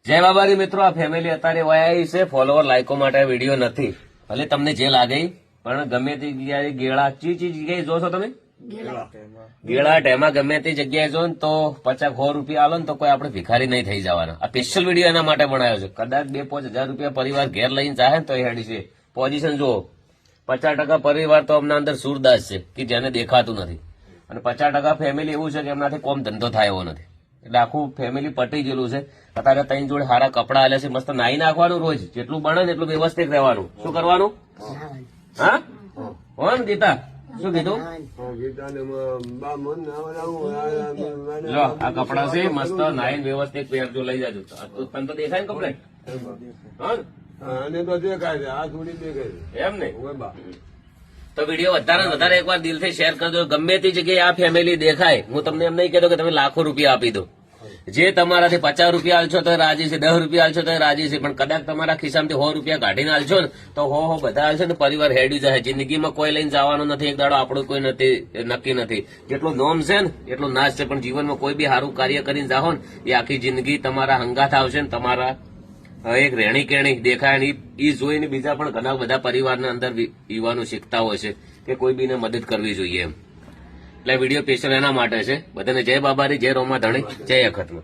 જય બાબારી મિત્રો, આ ફેમિલી અત્યારે વયા છે ફોલોવર લાઈકો માટે વિડીયો નથી. ભલે તમને જે લાગે પણ ગમે તે જગ્યાએ ગેળા ચી જગ્યાએ જો છો તમે ગેળા ટેમાં ગમે તે જગ્યાએ જો ને તો 50-100 રૂપિયા આલો ને તો કોઈ આપણે ભિખારી નહીં થઈ જવાના. આ સ્પેશિયલ વિડીયો એના માટે બનાવ્યો છે. કદાચ 2-5 હજાર રૂપિયા પરિવાર ઘેર લઈને જાય ને તો એ હેડી છે. પોઝિશન જુઓ, 50% પરિવાર તો અમના અંદર સુરદાસ છે કે જેને દેખાતું નથી, અને 50% ફેમિલી એવું છે કે એમનાથી કોમ ધંધો થાય એવો નથી. એટલે આખું ફેમિલી પટી ગયેલું છે. અત્યારે ત્રણ જોડે સારા કપડા આલે છે, મસ્ત નાઈ નાખવાનું, રોજ જેટલું બને ને એટલું વ્યવસ્થિત રહેવાનું. શું કરવાનું? હા કોણ ગીતા શું કીધું? લો આ કપડા છે મસ્ત નાઈને વ્યવસ્થિત પહેરજો, લઈ જાજો. તને તો દેખાય ને કપડે? એમ ને? તો વિડીયો વધારે વધારે એકવાર દિલથી શેર કરજો. ગમે તે જગ્યાએ આ ફેમિલી દેખાય, હું તમને એમ નહીં કહેતો કે તમે લાખો રૂપિયા આપી દો. જે તમારાથી 50 રૂપિયા આલશો તો રાજી છે, 10 રૂપિયા આલશો તો રાજી છે, પણ કદાચ તમારા ખિસ્સામાંથી 100 રૂપિયા કાઢીને આલશો ને તો હો બધા આલશો ને પરિવાર હેડી જાય. જિંદગીમાં કોઈ લઈને જવાનું નથી, એક દાડો આપણું કોઈ નથી નક્કી નથી. જેટલું નોમ છે ને એટલું નાશ છે, પણ જીવનમાં કોઈ બી સારું કાર્ય કરીને જાઓ ને એ આખી જિંદગી તમારા હંગાથ આવશે ને તમારા એક રહેણી કેણી દેખાય. એ જોઈને બીજા પણ ઘણા બધા પરિવારના અંદર યુવાનો શીખતા હોય છે કે કોઈ બીને મદદ કરવી જોઈએ એમ. એટલે વિડીયો સ્પેશિયલ એના માટે છે. બધાને જય બાબારી, જય રોમા ધણી, જય અખતમાં.